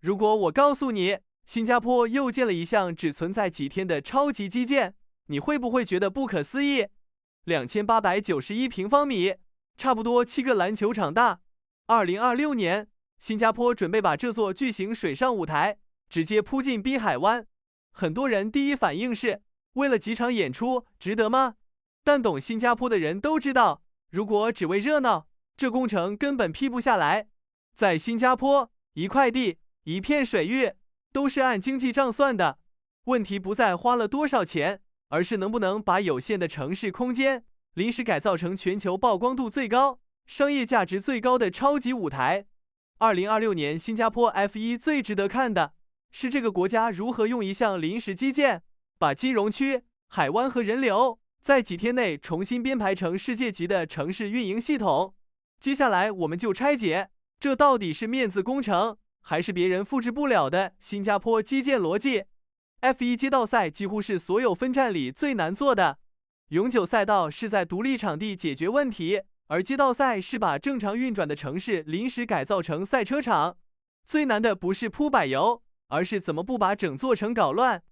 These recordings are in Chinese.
如果我告诉你，新加坡又建了一项只存在几天的超级基建，你会不会觉得不可思议？2891平方米，差不多7个篮球场大。2026年，新加坡准备把这座巨型水上舞台直接铺进滨海湾。很多人第一反应是，为了几场演出，值得吗？但懂新加坡的人都知道，如果只为热闹，这工程根本批不下来。在新加坡，一块地、一片水域都是按经济账算的。问题不在花了多少钱，而是能不能把有限的城市空间临时改造成全球曝光度最高、商业价值最高的超级舞台。2026年新加坡 F1 最值得看的是这个国家如何用一项临时基建，把金融区、海湾和人流在几天内重新编排成世界级的城市运营系统。接下来我们就拆解，这到底是面子工程，还是别人复制不了的新加坡基建逻辑。F1 街道赛几乎是所有分站里最难做的。永久赛道是在独立场地解决问题，而街道赛是把正常运转的城市临时改造成赛车场。最难的不是铺柏油，而是怎么不把整座城搞乱。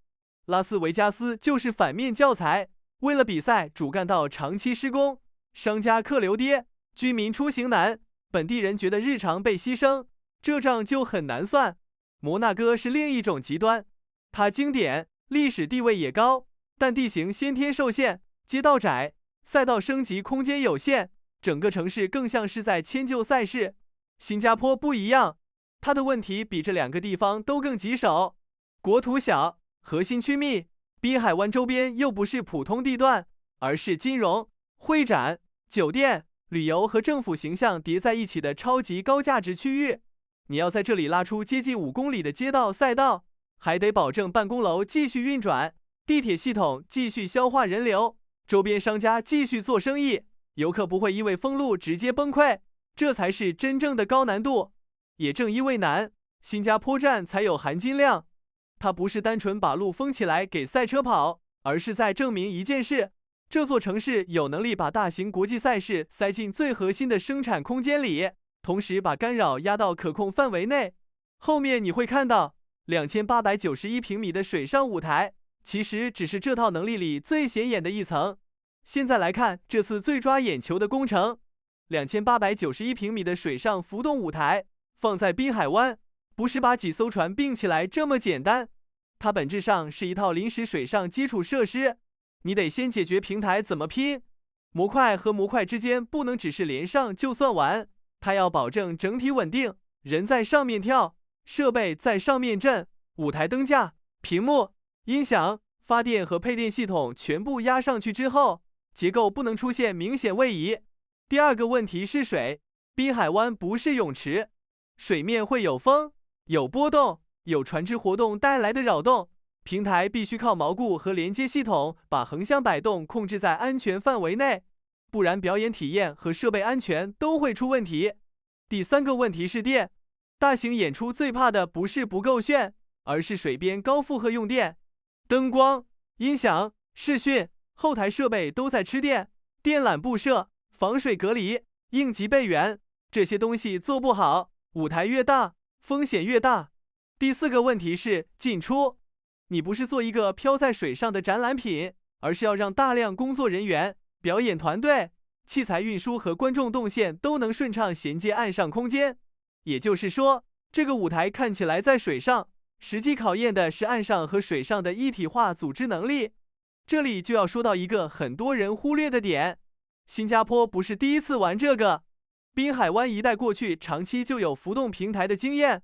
拉斯维加斯就是反面教材，为了比赛，主干道长期施工，商家客流跌，居民出行难，本地人觉得日常被牺牲，这账就很难算。摩纳哥是另一种极端，它经典，历史地位也高，但地形先天受限，街道窄，赛道升级空间有限，整个城市更像是在迁就赛事。新加坡不一样，它的问题比这两个地方都更棘手。国土小，核心区密，滨海湾周边又不是普通地段，而是金融、会展、酒店、旅游和政府形象叠在一起的超级高价值区域。你要在这里拉出接近5公里的街道赛道，还得保证办公楼继续运转，地铁系统继续消化人流，周边商家继续做生意，游客不会因为封路直接崩溃，这才是真正的高难度。也正因为难，新加坡站才有含金量。它不是单纯把路封起来给赛车跑，而是在证明一件事：这座城市有能力把大型国际赛事塞进最核心的生产空间里，同时把干扰压到可控范围内。后面你会看到2891平米的水上舞台，其实只是这套能力里最显眼的一层。现在来看这次最抓眼球的工程，2891平米的水上浮动舞台放在滨海湾，不是把几艘船并起来这么简单，它本质上是一套临时水上基础设施。你得先解决平台怎么拼，模块和模块之间不能只是连上就算完，它要保证整体稳定，人在上面跳，设备在上面震，舞台灯架、屏幕、音响、发电和配电系统全部压上去之后，结构不能出现明显位移。第二个问题是水，滨海湾不是泳池，水面会有风、有波动、有船只活动带来的扰动，平台必须靠锚固和连接系统把横向摆动控制在安全范围内，不然表演体验和设备安全都会出问题。第三个问题是电，大型演出最怕的不是不够炫，而是水边高负荷用电，灯光、音响、视讯、后台设备都在吃电，电缆布设、防水隔离、应急备援，这些东西做不好，舞台越大，风险越大。第四个问题是进出，你不是做一个飘在水上的展览品，而是要让大量工作人员、表演团队、器材运输和观众动线都能顺畅衔接岸上空间。也就是说，这个舞台看起来在水上，实际考验的是岸上和水上的一体化组织能力。这里就要说到一个很多人忽略的点，新加坡不是第一次玩这个，滨海湾一带过去长期就有浮动平台的经验，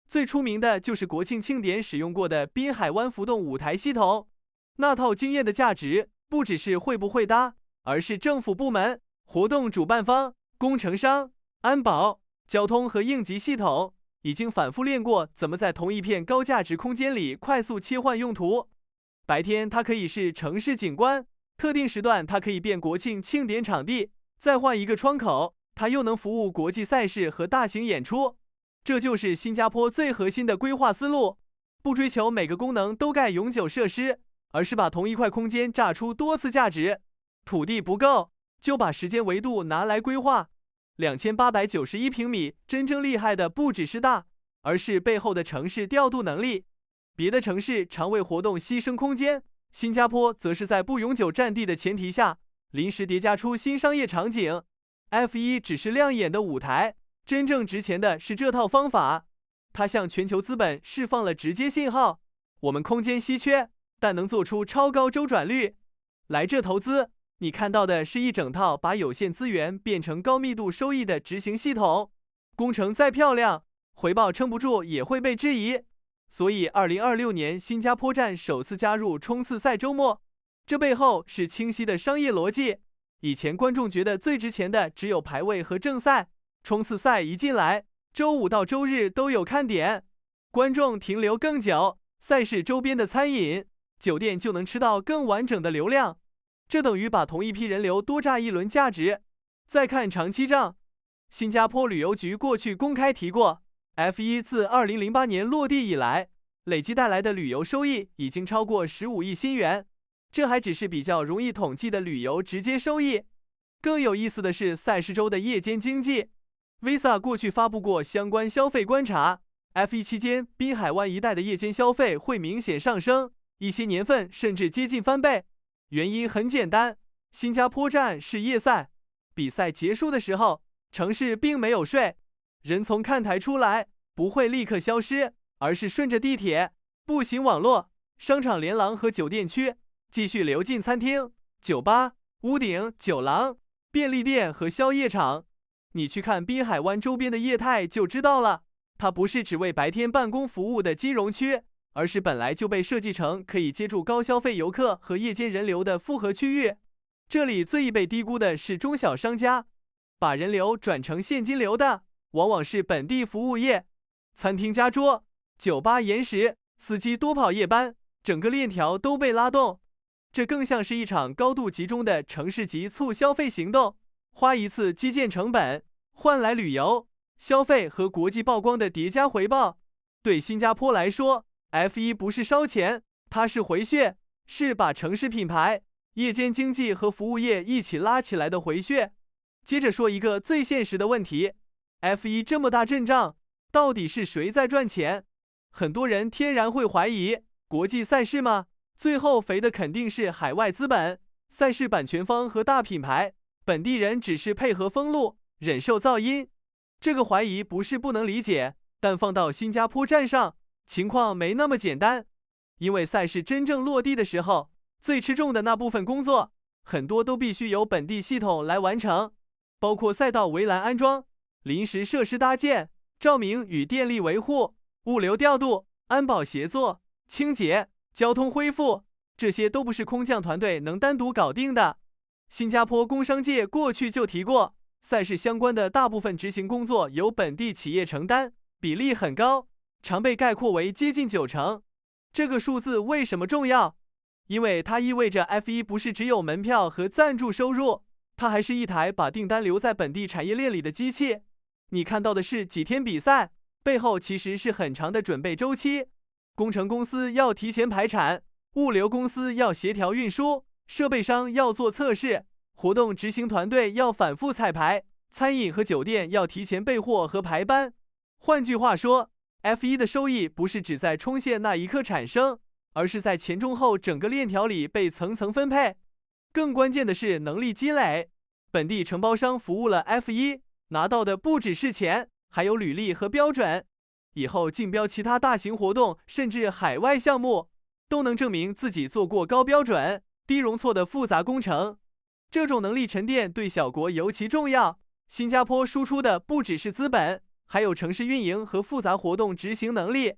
最出名的就是国庆庆典使用过的滨海湾浮动舞台系统。那套经验的价值不只是会不会搭，而是政府部门、活动主办方、工程商、安保、交通和应急系统已经反复练过怎么在同一片高价值空间里快速切换用途。白天它可以是城市景观，特定时段它可以变国庆庆典场地，再换一个窗口，它又能服务国际赛事和大型演出。这就是新加坡最核心的规划思路，不追求每个功能都盖永久设施，而是把同一块空间榨出多次价值。土地不够，就把时间维度拿来规划。2891平米真正厉害的不只是大，而是背后的城市调度能力。别的城市常为活动牺牲空间，新加坡则是在不永久占地的前提下，临时叠加出新商业场景。F1 只是亮眼的舞台，真正值钱的是这套方法。它向全球资本释放了直接信号：我们空间稀缺，但能做出超高周转率。来这投资，你看到的是一整套把有限资源变成高密度收益的执行系统。工程再漂亮，回报撑不住也会被质疑。所以2026年新加坡站首次加入冲刺赛周末，这背后是清晰的商业逻辑。以前观众觉得最值钱的只有排位和正赛，冲刺赛一进来，周五到周日都有看点，观众停留更久，赛事周边的餐饮、酒店就能吃到更完整的流量，这等于把同一批人流多榨一轮价值。再看长期账，新加坡旅游局过去公开提过，F1 自2008年落地以来，累计带来的旅游收益已经超过15亿新元。这还只是比较容易统计的旅游直接收益。更有意思的是赛事周的夜间经济。Visa 过去发布过相关消费观察 ，F1 期间滨海湾一带的夜间消费会明显上升，一些年份甚至接近翻倍。原因很简单，新加坡站是夜赛，比赛结束的时候，城市并没有睡，人从看台出来不会立刻消失，而是顺着地铁、步行网络、商场连廊和酒店区继续流进餐厅、酒吧、屋顶、酒廊、便利店和宵夜场。你去看滨海湾周边的业态就知道了，它不是只为白天办公服务的金融区，而是本来就被设计成可以接住高消费游客和夜间人流的复合区域。这里最易被低估的是中小商家，把人流转成现金流的往往是本地服务业，餐厅加桌、酒吧延时、司机多跑夜班，整个链条都被拉动。这更像是一场高度集中的城市级促消费行动，花一次基建成本换来旅游、消费和国际曝光的叠加回报。对新加坡来说， F1 不是烧钱，它是回血，是把城市品牌、夜间经济和服务业一起拉起来的回血。接着说一个最现实的问题， F1 这么大阵仗，到底是谁在赚钱？很多人天然会怀疑，国际赛事吗？最后肥的肯定是海外资本、赛事版权方和大品牌，本地人只是配合封路，忍受噪音。这个怀疑不是不能理解，但放到新加坡站上，情况没那么简单。因为赛事真正落地的时候，最吃重的那部分工作，很多都必须由本地系统来完成，包括赛道围栏安装、临时设施搭建、照明与电力维护、物流调度、安保协作、清洁、交通恢复，这些都不是空降团队能单独搞定的。新加坡工商界过去就提过，赛事相关的大部分执行工作由本地企业承担，比例很高，常被概括为接近90%。这个数字为什么重要？因为它意味着 F1 不是只有门票和赞助收入，它还是一台把订单留在本地产业链里的机器。你看到的是几天比赛，背后其实是很长的准备周期。工程公司要提前排产，物流公司要协调运输，设备商要做测试，活动执行团队要反复彩排，餐饮和酒店要提前备货和排班。换句话说， F1 的收益不是只在冲线那一刻产生，而是在前中后整个链条里被层层分配。更关键的是能力积累，本地承包商服务了 F1， 拿到的不只是钱，还有履历和标准。以后竞标其他大型活动，甚至海外项目，都能证明自己做过高标准、低容错的复杂工程。这种能力沉淀对小国尤其重要。新加坡输出的不只是资本，还有城市运营和复杂活动执行能力。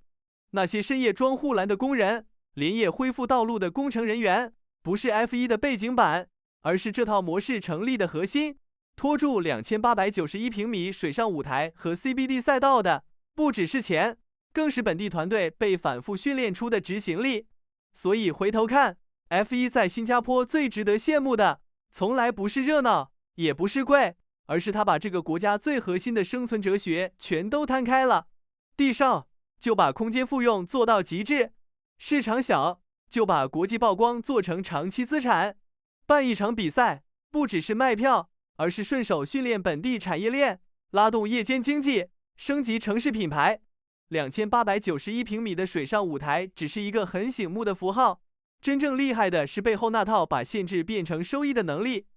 那些深夜装护栏的工人，连夜恢复道路的工程人员，不是 F1 的背景板，而是这套模式成立的核心。拖住2891平米水上舞台和 CBD 赛道的，不只是钱，更是本地团队被反复训练出的执行力。所以回头看， F1 在新加坡最值得羡慕的，从来不是热闹，也不是贵，而是他把这个国家最核心的生存哲学全都摊开了。地少，就把空间复用做到极致；市场小，就把国际曝光做成长期资产。办一场比赛，不只是卖票，而是顺手训练本地产业链，拉动夜间经济，升级城市品牌。2891平米的水上舞台只是一个很醒目的符号，真正厉害的是背后那套把限制变成收益的能力。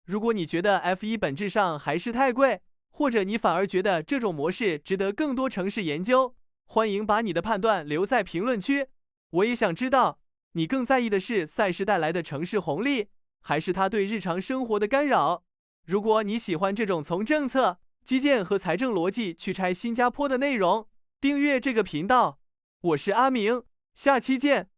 如果你觉得 F1 本质上还是太贵，或者你反而觉得这种模式值得更多城市研究，欢迎把你的判断留在评论区。我也想知道，你更在意的是赛事带来的城市红利，还是它对日常生活的干扰？如果你喜欢这种从政策、基建和财政逻辑去拆新加坡的内容，订阅这个频道。我是阿明，下期见。